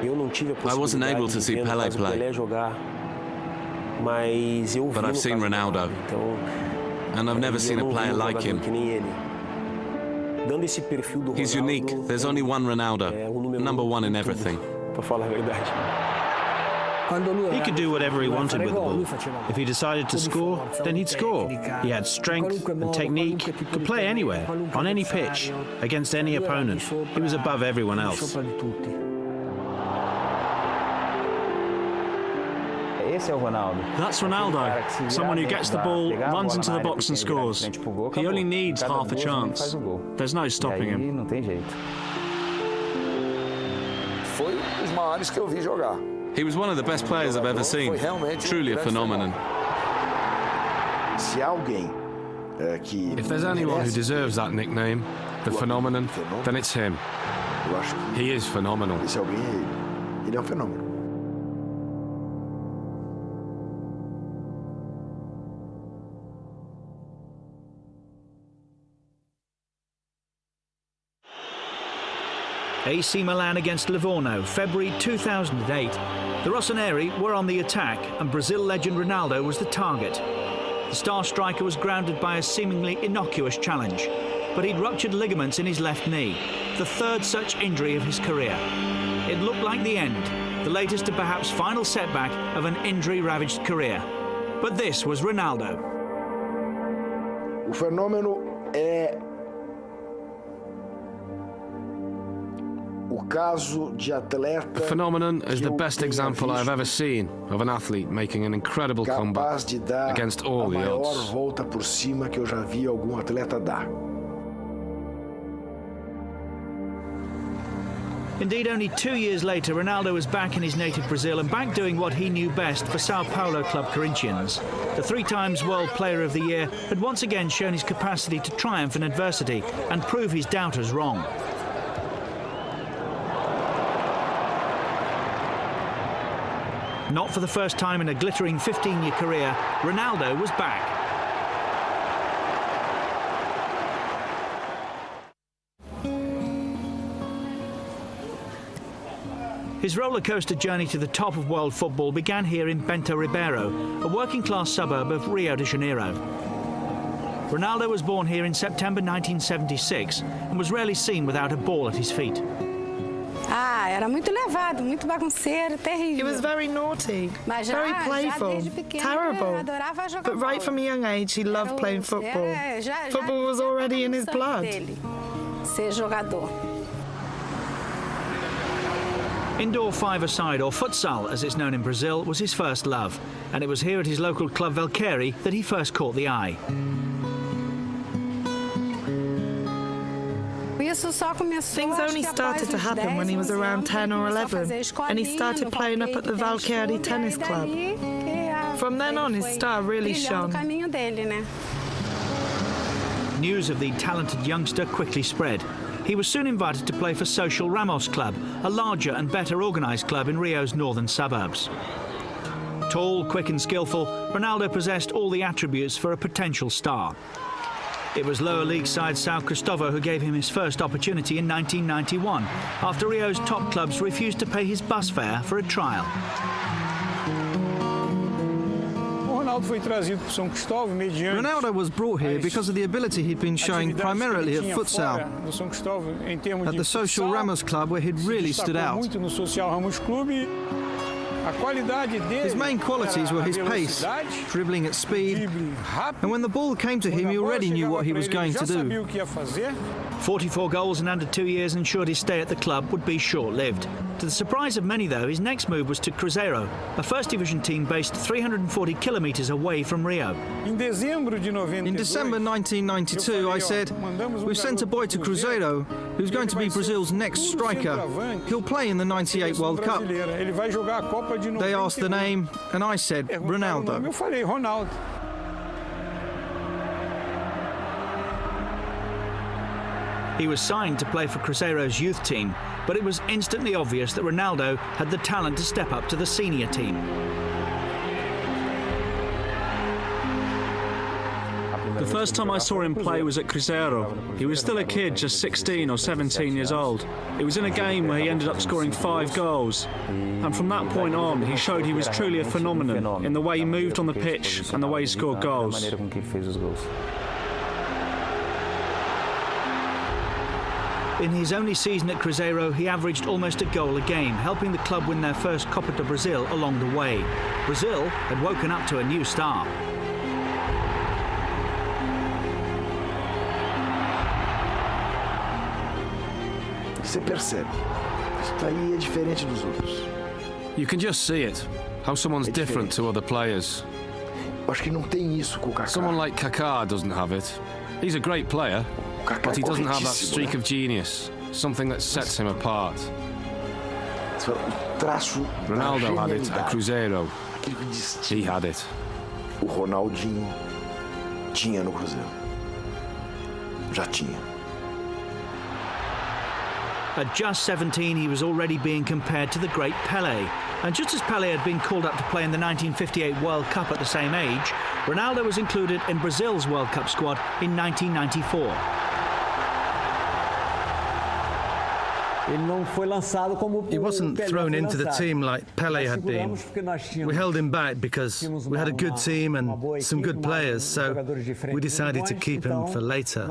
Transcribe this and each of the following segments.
I wasn't able to see Pelé play, but I've seen Ronaldo, and I've never seen a player like him. He's unique. There's only one Ronaldo, number one in everything. He could do whatever he wanted with the ball. If he decided to score, then he'd score. He had strength and technique, could play anywhere, on any pitch, against any opponent. He was above everyone else. That's Ronaldo, someone who gets the ball, runs into the box and scores. He only needs half a chance. There's no stopping him. He was one of the best players I've ever seen. Truly a phenomenon. If there's anyone who deserves that nickname, the phenomenon, then it's him. He is phenomenal. AC Milan against Livorno, February 2008. The Rossoneri were on the attack and Brazil legend Ronaldo was the target. The star striker was grounded by a seemingly innocuous challenge, but he'd ruptured ligaments in his left knee, the third such injury of his career. It looked like the end, the latest and perhaps final setback of an injury-ravaged career. But this was Ronaldo. O fenômeno é The phenomenon is the best example I've ever seen of an athlete making an incredible comeback against all the odds. Indeed, only 2 years later, Ronaldo was back in his native Brazil and back doing what he knew best for Sao Paulo club Corinthians. The 3 times World Player of the Year had once again shown his capacity to triumph in adversity and prove his doubters wrong. Not for the first time in a glittering 15-year career, Ronaldo was back. His roller-coaster journey to the top of world football began here in Bento Ribeiro, a working-class suburb of Rio de Janeiro. Ronaldo was born here in September 1976 and was rarely seen without a ball at his feet. Era muito levado, muito bagunceiro, terrível. He was very naughty, very playful, terrible. But right from a young age, he loved playing football. Football was already in his blood. Ser jogador. Indoor five-a-side, or futsal as it's known in Brazil, was his first love, and it was here at his local club Valqueire that he first caught the eye. Things only started to happen when he was around 10 or 11, and he started playing up at the Valqueire Tennis Club. From then on, his star really shone. News of the talented youngster quickly spread. He was soon invited to play for Social Ramos Club, a larger and better organised club in Rio's northern suburbs. Tall, quick and skillful, Ronaldo possessed all the attributes for a potential star. It was lower league side São Cristóvão who gave him his first opportunity in 1991, after Rio's top clubs refused to pay his bus fare for a trial. Ronaldo was brought here because of the ability he'd been showing primarily at futsal, at the Social Ramos Club where he'd really stood out. His main qualities were his pace, dribbling at speed, and when the ball came to him, he already knew what he was going to do. 44 goals in under 2 years ensured his stay at the club would be short-lived. To the surprise of many, though, his next move was to Cruzeiro, a first-division team based 340 kilometres away from Rio. In December 1992, I said, "We've sent a boy to Cruzeiro who's going to be Brazil's next striker. He'll play in the '98 World Cup." They asked the name, and I said, "Ronaldo." He was signed to play for Cruzeiro's youth team, but it was instantly obvious that Ronaldo had the talent to step up to the senior team. The first time I saw him play was at Cruzeiro. He was still a kid, just 16 or 17 years old. It was in a game where he ended up scoring 5 goals. And from that point on, he showed he was truly a phenomenon in the way he moved on the pitch and the way he scored goals. In his only season at Cruzeiro, he averaged almost a goal a game, helping the club win their first Copa do Brasil along the way. Brazil had woken up to a new star. Você percebe, isso aí é diferente dos outros. You can just see it, how someone's different to other players. Acho que não tem isso com o Kaká. Someone like Kaká doesn't have it. He's a great player, but he doesn't have that streak of genius, something that sets him apart. Ronaldo had it at Cruzeiro. He had it. O Ronaldinho tinha no Cruzeiro. Já tinha. At just 17, he was already being compared to the great Pelé. And just as Pelé had been called up to play in the 1958 World Cup at the same age, Ronaldo was included in Brazil's World Cup squad in 1994. He wasn't thrown into the team like Pelé had been. We held him back because we had a good team and some good players, so we decided to keep him for later.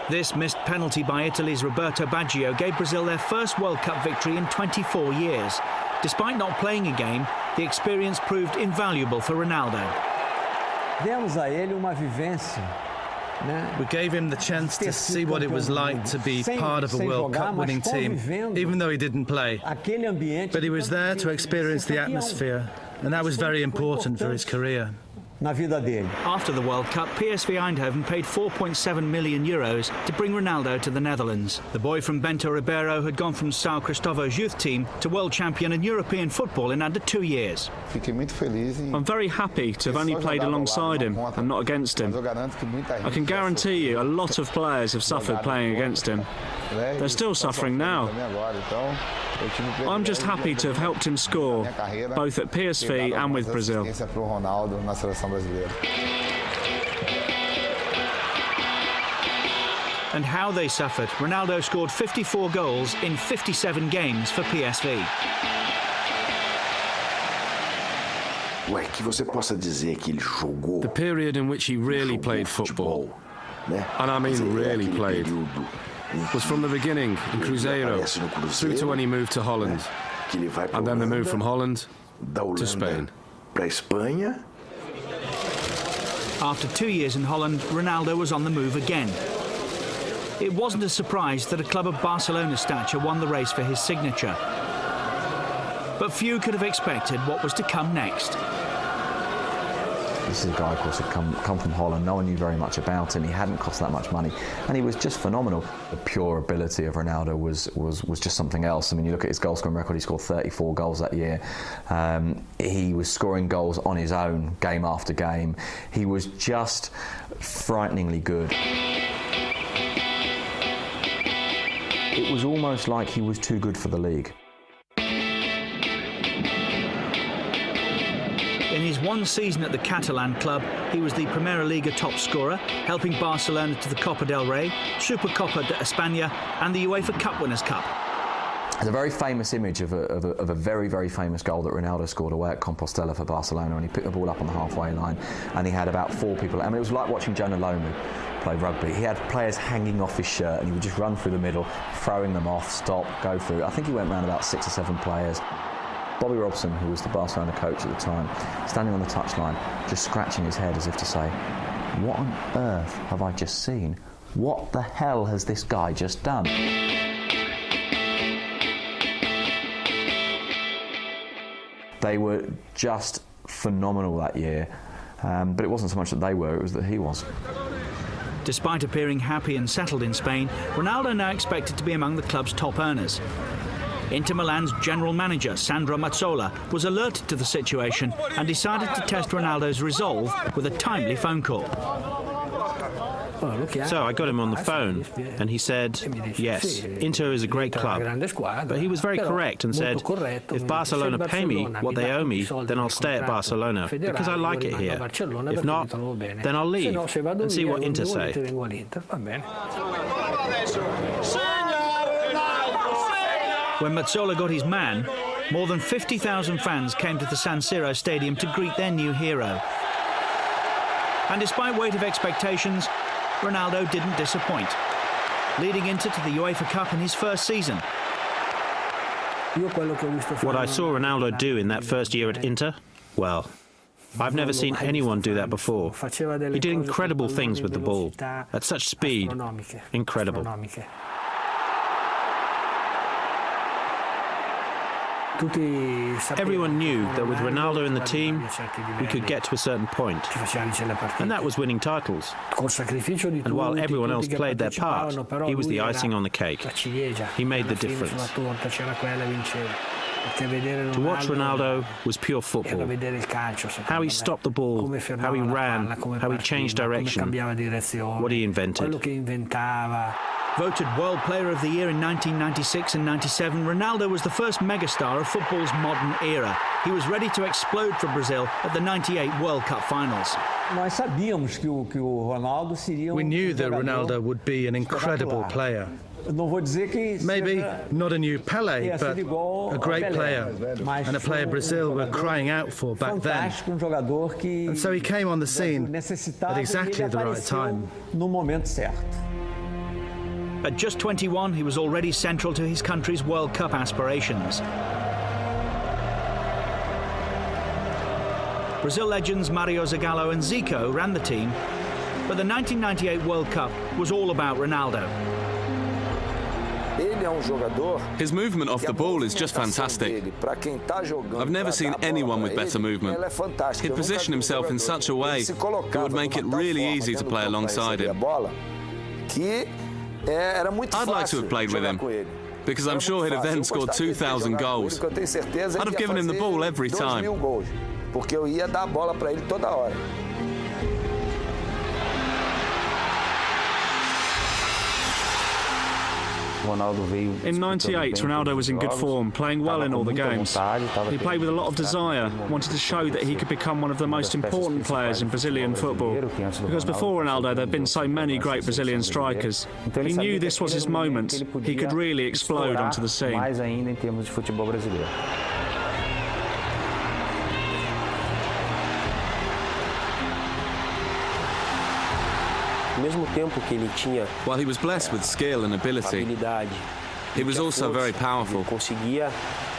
This missed penalty by Italy's Roberto Baggio gave Brazil their first World Cup victory in 24 years. Despite not playing a game, the experience proved invaluable for Ronaldo. We gave him the chance to see what it was like to be part of a World Cup winning team, even though he didn't play. But he was there to experience the atmosphere, and that was very important for his career. After the World Cup, PSV Eindhoven paid €4.7 million to bring Ronaldo to the Netherlands. The boy from Bento Ribeiro had gone from São Cristóvão's youth team to world champion in European football in under 2 years. I'm very happy to have only played alongside him and not against him. I can guarantee you a lot of players have suffered playing against him. They're still suffering now. I'm just happy to have helped him score, both at PSV and with Brazil. And how they suffered. Ronaldo scored 54 goals in 57 games for PSV. The period in which he really played football, and I mean really played, was from the beginning in Cruzeiro through to when he moved to Holland, and then the move from Holland to Spain. After 2 years in Holland, Ronaldo was on the move again. It wasn't a surprise that a club of Barcelona's stature won the race for his signature. But few could have expected what was to come next. This is a guy, of course, who had come from Holland. No one knew very much about him. He hadn't cost that much money, and he was just phenomenal. The pure ability of Ronaldo was just something else. I mean, you look at his goal scoring record. He scored 34 goals that year. He was scoring goals on his own, game after game. He was just frighteningly good. It was almost like he was too good for the league. In his one season at the Catalan club, he was the Primera Liga top scorer, helping Barcelona to the Copa del Rey, Supercopa de España and the UEFA Cup Winners' Cup. There's a very famous image of a very, very famous goal that Ronaldo scored away at Compostela for Barcelona, and he picked the ball up on the halfway line, and he had about 4 people. I mean, it was like watching Jonah Lomu play rugby. He had players hanging off his shirt, and he would just run through the middle, throwing them off, stop, go through. I think he went around about 6 or 7 players. Bobby Robson, who was the Barcelona coach at the time, standing on the touchline, just scratching his head as if to say, what on earth have I just seen? What the hell has this guy just done? They were just phenomenal that year, but it wasn't so much that they were, it was that he was. Despite appearing happy and settled in Spain, Ronaldo now expected to be among the club's top earners. Inter Milan's general manager, Sandro Mazzola, was alerted to the situation and decided to test Ronaldo's resolve with a timely phone call. So I got him on the phone, and he said, yes, Inter is a great club. But he was very correct and said, if Barcelona pay me what they owe me, then I'll stay at Barcelona, because I like it here. If not, then I'll leave and see what Inter say. When Mazzola got his man, more than 50,000 fans came to the San Siro stadium to greet their new hero. And despite weight of expectations, Ronaldo didn't disappoint, leading Inter to the UEFA Cup in his first season. What I saw Ronaldo do in that first year at Inter, well, I've never seen anyone do that before. He did incredible things with the ball, at such speed, incredible. Everyone knew that with Ronaldo in the team, we could get to a certain point, and that was winning titles. And while everyone else played their part, he was the icing on the cake. He made the difference. To watch Ronaldo was pure football. How he stopped the ball, how he ran, how he changed direction, what he invented. Voted World Player of the Year in 1996 and 97, Ronaldo was the first megastar of football's modern era. He was ready to explode for Brazil at the 98 World Cup finals. We knew that Ronaldo would be an incredible player. Maybe not a new Pelé, but a great player, and a player Brazil were crying out for back then. And so he came on the scene at exactly the right time. At just 21, he was already central to his country's World Cup aspirations. Brazil legends Mario Zagallo and Zico ran the team, but the 1998 World Cup was all about Ronaldo. His movement off the ball is just fantastic. I've never seen anyone with better movement. He'd position himself in such a way that would make it really easy to play alongside him. I'd like to have played with him, because I'm sure he'd have then scored 2,000 goals. I'd have given him the ball every time. In '98, Ronaldo was in good form, playing well in all the games. He played with a lot of desire, wanted to show that he could become one of the most important players in Brazilian football. Because before Ronaldo, there had been so many great Brazilian strikers. He knew this was his moment. He could really explode onto the scene. While he was blessed with skill and ability, he was also very powerful.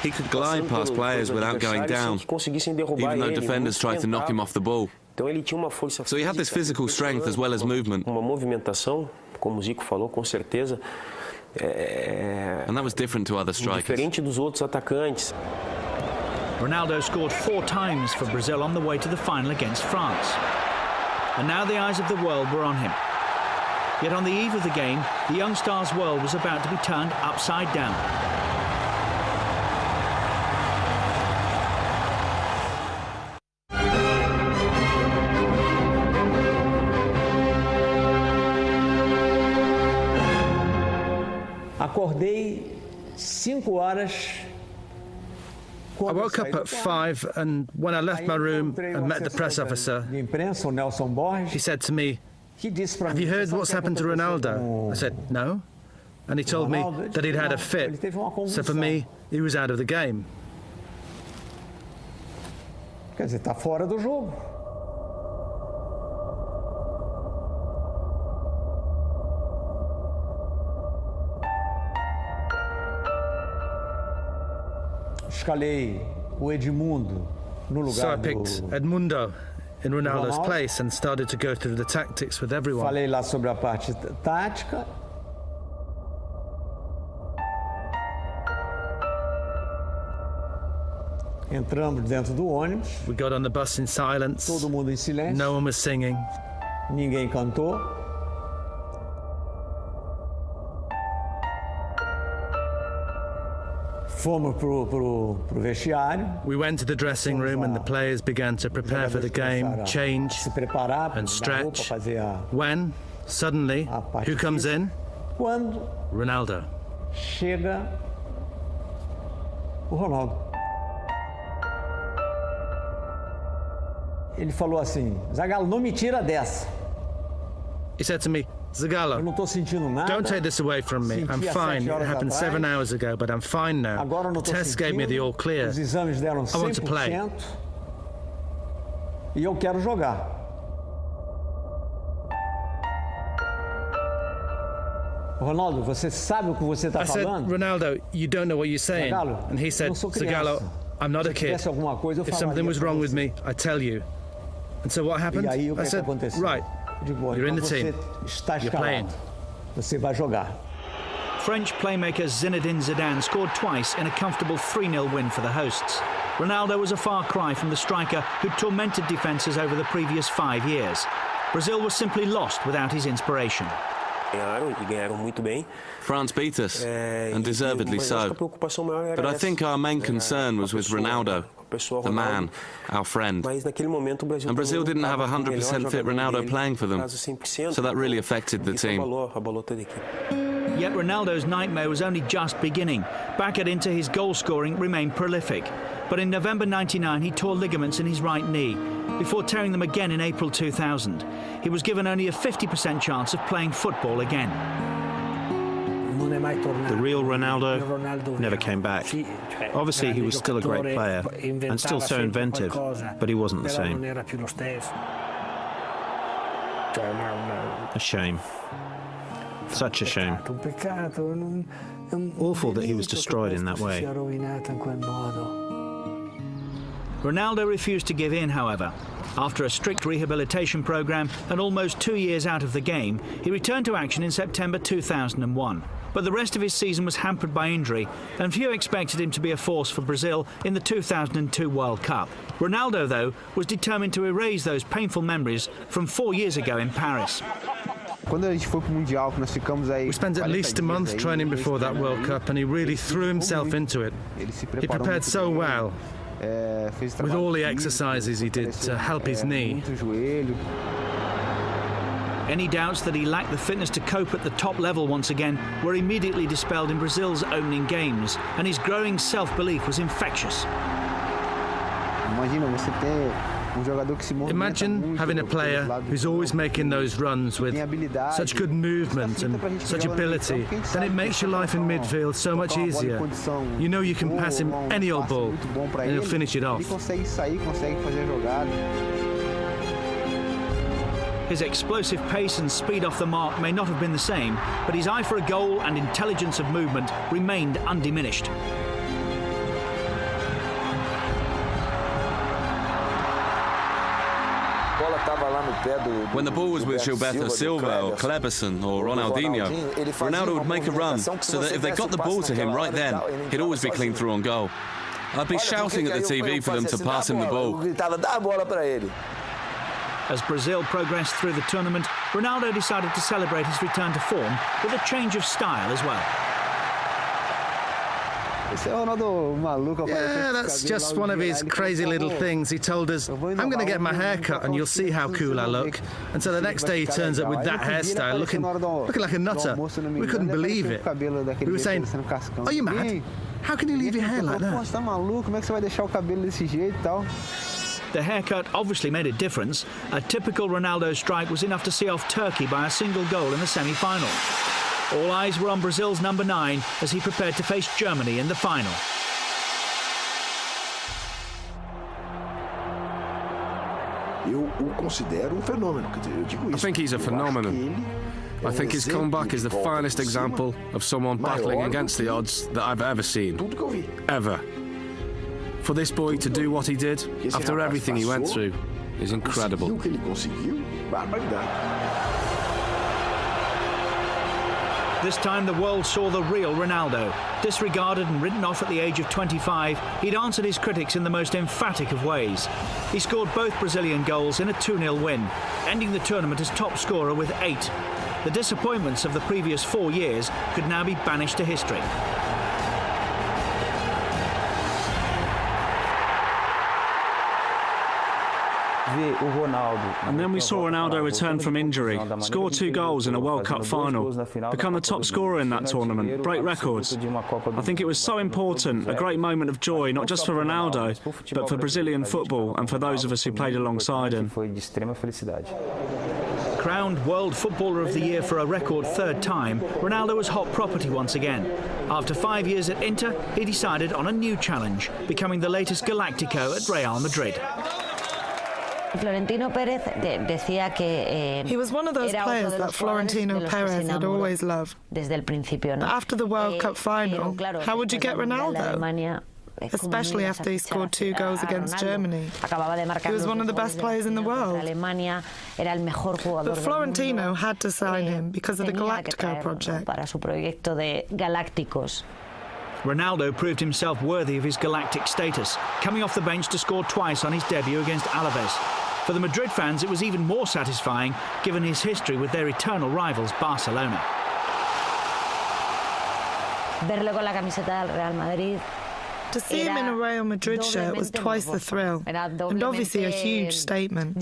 He could glide past players without going down, even though defenders tried to knock him off the ball. So he had this physical strength as well as movement. And that was different to other strikers. Ronaldo scored 4 times for Brazil on the way to the final against France. And now the eyes of the world were on him. Yet on the eve of the game, the young star's world was about to be turned upside down. Acordei 5 horas. I woke up at 5, and when I left my room and met the press officer, he said to me, "Have you heard what's happened to Ronaldo?" I said, "No." And he told me that he'd had a fit. So for me, he was out of the game. Quer dizer, está fora do jogo. Escalei o Edmundo no lugar So I picked Edmundo in Ronaldo's place and started to go through the tactics with everyone. Falei lá sobre a parte tática. Entramos dentro do ônibus. We got on the bus in silence. Todo mundo em silêncio. No one was singing. Ninguém cantou. Fomos pro vestiário. We went to the dressing room and the players began to prepare for the game, change and stretch. When, Suddenly, who comes in? Quando Ronaldo. chega o Ronaldo. Ele falou assim: Zagallo, não me tira dessa. He said to me, Zagallo, Eu não estou sentindo nada. don't take this away from me. I'm Senti há fine. 7 It horas happened atrás. 7 hours ago, but I'm fine now. Agora eu não The estou test gave me the all clear. Os exames deram I want to play. 100%. E eu quero jogar. Ronaldo, você sabe o que você está I said, falando? Ronaldo, you don't know what you're saying. Zagallo, And he said, não sou Zagallo, criança. I'm not a Se kid. tivesse alguma coisa, eu If falaria something was pra wrong with você. me, I'd tell you. And so what happened? E aí, o que I é que said, aconteceu? right, Eu digo, bom, you're in então the você team. está You're playing. escalado. Você vai jogar. French playmaker Zinedine Zidane scored twice in a comfortable 3-0 win for the hosts. Ronaldo was a far cry from the striker who'd tormented defences over the previous 5 years. Brazil was simply lost without his inspiration. France beat us, and deservedly so. But I think our main concern was with Ronaldo, the man, our friend. And Brazil didn't have a 100% fit Ronaldo playing for them, so that really affected the team. Yet Ronaldo's nightmare was only just beginning. Back at Inter, his goal-scoring remained prolific. But in November '99, he tore ligaments in his right knee, before tearing them again in April 2000. He was given only a 50% chance of playing football again. The real Ronaldo never came back. Obviously, he was still a great player and still so inventive, but he wasn't the same. A shame. Such a shame. Awful that he was destroyed in that way. Ronaldo refused to give in, however. After a strict rehabilitation programme and almost 2 years out of the game, he returned to action in September 2001. But the rest of his season was hampered by injury, and few expected him to be a force for Brazil in the 2002 World Cup. Ronaldo, though, was determined to erase those painful memories from 4 years ago in Paris. We spent at least a month training before that World Cup, and he really threw himself into it. He prepared so well, with all the exercises he did to help his knee. Any doubts that he lacked the fitness to cope at the top level once again were immediately dispelled in Brazil's opening games, and his growing self-belief was infectious. Imagine having a player who's always making those runs with such good movement and such ability, then it makes your life in midfield so much easier. You know you can pass him any old ball and he'll finish it off. His explosive pace and speed off the mark may not have been the same, but his eye for a goal and intelligence of movement remained undiminished. When the ball was with Gilberto Silva or Kleberson or Ronaldinho, Ronaldo would make a run so that if they got the ball to him right then, he'd always be clean through on goal. I'd be shouting at the TV for them to pass him the ball. As Brazil progressed through the tournament, Ronaldo decided to celebrate his return to form with a change of style as well. Yeah, that's just one of his crazy little things. He told us, I'm going to get my hair cut and you'll see how cool I look. And so the next day he turns up with that hairstyle, looking like a nutter. We couldn't believe it. We were saying, are you mad? How can you leave your hair like that? The haircut obviously made a difference. A typical Ronaldo strike was enough to see off Turkey by a single goal in the semi-final. All eyes were on Brazil's number 9 as he prepared to face Germany in the final. I think he's a phenomenon. I think his comeback is the finest example of someone battling against the odds that I've ever seen. Ever. For this boy to do what he did, after everything he went through, is incredible. This time the world saw the real Ronaldo. Disregarded and written off at the age of 25, he'd answered his critics in the most emphatic of ways. He scored both Brazilian goals in a 2-0 win, ending the tournament as top scorer with 8. The disappointments of the previous 4 years could now be banished to history. And then we saw Ronaldo return from injury, score 2 goals in a World Cup final, become the top scorer in that tournament, break records. I think it was so important, a great moment of joy, not just for Ronaldo, but for Brazilian football and for those of us who played alongside him. Crowned World Footballer of the Year for a record 3rd time, Ronaldo was hot property once again. After 5 years at Inter, he decided on a new challenge, becoming the latest Galactico at Real Madrid. He was one of those players that Florentino Perez had always loved. But after the World Cup final, how would you get Ronaldo? Especially after he scored 2 goals against Germany. He was one of the best players in the world. But Florentino had to sign him because of the Galactico project. Ronaldo proved himself worthy of his galactic status, coming off the bench to score twice on his debut against Alaves. For the Madrid fans, it was even more satisfying, given his history with their eternal rivals, Barcelona. To see him in a Real Madrid shirt was twice the thrill, and obviously a huge statement.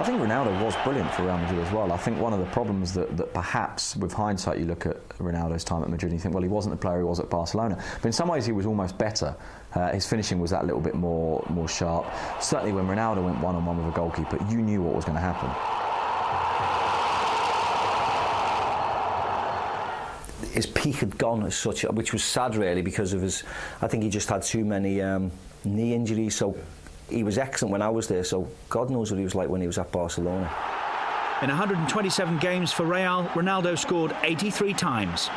I think Ronaldo was brilliant for Real Madrid as well. I think one of the problems that perhaps, with hindsight, you look at Ronaldo's time at Madrid and you think, well, he wasn't the player he was at Barcelona. But in some ways, he was almost better. His finishing was that little bit more sharp. Certainly when Ronaldo went one-on-one with a goalkeeper, you knew what was going to happen. His peak had gone as such, which was sad really, because of his, I think he just had too many knee injuries, so he was excellent when I was there, so God knows what he was like when he was at Barcelona. In 127 games for Real, Ronaldo scored 83 times.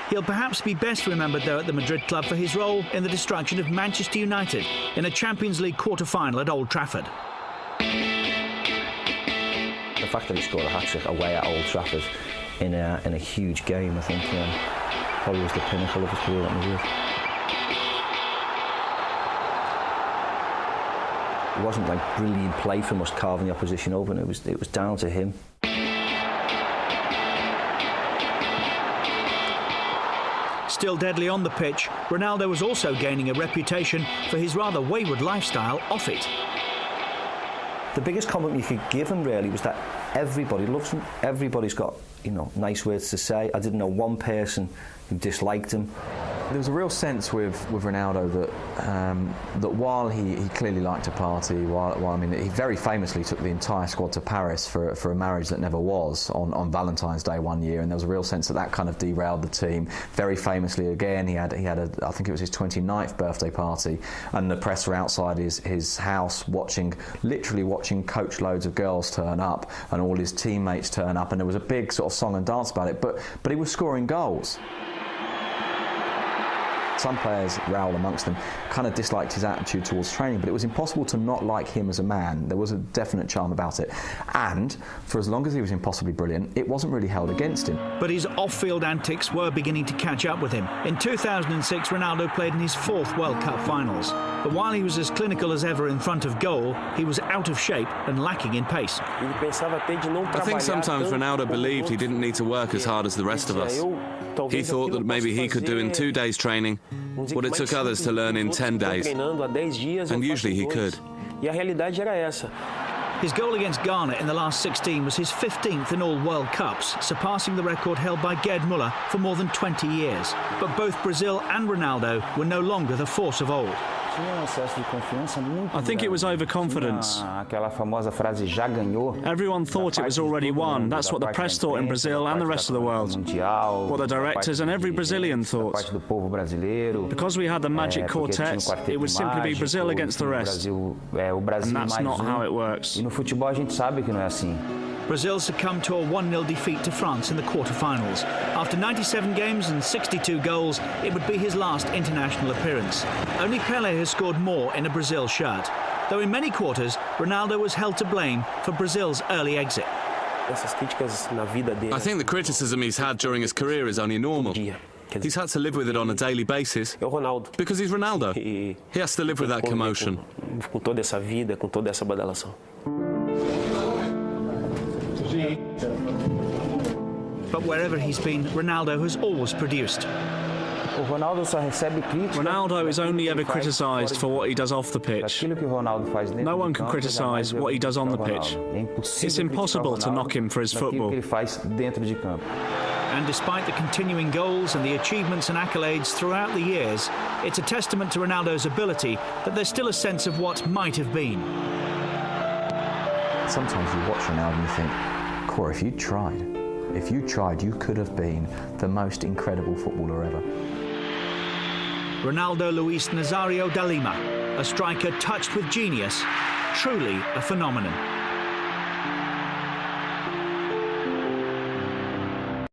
He'll perhaps be best remembered, though, at the Madrid club for his role in the destruction of Manchester United in a Champions League quarter-final at Old Trafford. The fact that he scored a hat-trick away at Old Trafford in a huge game, I think, probably was the pinnacle of his career at Madrid. It wasn't like brilliant play from us carving the opposition open, it was down to him. Still deadly on the pitch, Ronaldo was also gaining a reputation for his rather wayward lifestyle off it. The biggest compliment you could give him really was that everybody loves him. Everybody's got, nice words to say. I didn't know one person who disliked him. There was a real sense with Ronaldo that while he clearly liked to party, he very famously took the entire squad to Paris for a marriage that never was on Valentine's Day one year, and there was a real sense that kind of derailed the team. Very famously again, he had I think it was his 29th birthday party, and the press were outside his house literally watching coach loads of girls turn up and all his teammates turn up, and there was a big sort of song and dance about it, but he was scoring goals. Some players, Raul amongst them, kind of disliked his attitude towards training, but it was impossible to not like him as a man. There was a definite charm about it. And for as long as he was impossibly brilliant, it wasn't really held against him. But his off-field antics were beginning to catch up with him. In 2006, Ronaldo played in his 4th World Cup finals. But while he was as clinical as ever in front of goal, he was out of shape and lacking in pace. I think sometimes Ronaldo believed he didn't need to work as hard as the rest of us. He thought that maybe he could do in 2 days training what it took others to learn in 10 days. And usually he could. His goal against Ghana in the last 16 was his 15th in all World Cups, surpassing the record held by Gerd Müller for more than 20 years. But both Brazil and Ronaldo were no longer the force of old. I think it was overconfidence. Everyone thought it was already won. That's what the press thought in Brazil and the rest of the world. What the directors and every Brazilian thought. Because we had the magic quartet, it would simply be Brazil against the rest. And that's not how it works. Brazil succumbed to a 1-0 defeat to France in the quarter-finals. After 97 games and 62 goals, it would be his last international appearance. Only Pelé has scored more in a Brazil shirt, though in many quarters, Ronaldo was held to blame for Brazil's early exit. I think the criticism he's had during his career is only normal. He's had to live with it on a daily basis because he's Ronaldo. He has to live with that commotion. But wherever he's been, Ronaldo has always produced. Ronaldo is only ever criticised for what he does off the pitch. No one can criticise what he does on the pitch. It's impossible to knock him for his football. And despite the continuing goals and the achievements and accolades throughout the years, it's a testament to Ronaldo's ability that there's still a sense of what might have been. Sometimes you watch Ronaldo and you think, Cor, if you tried, you could have been the most incredible footballer ever. Ronaldo Luis Nazario da Lima, a striker touched with genius, truly a phenomenon.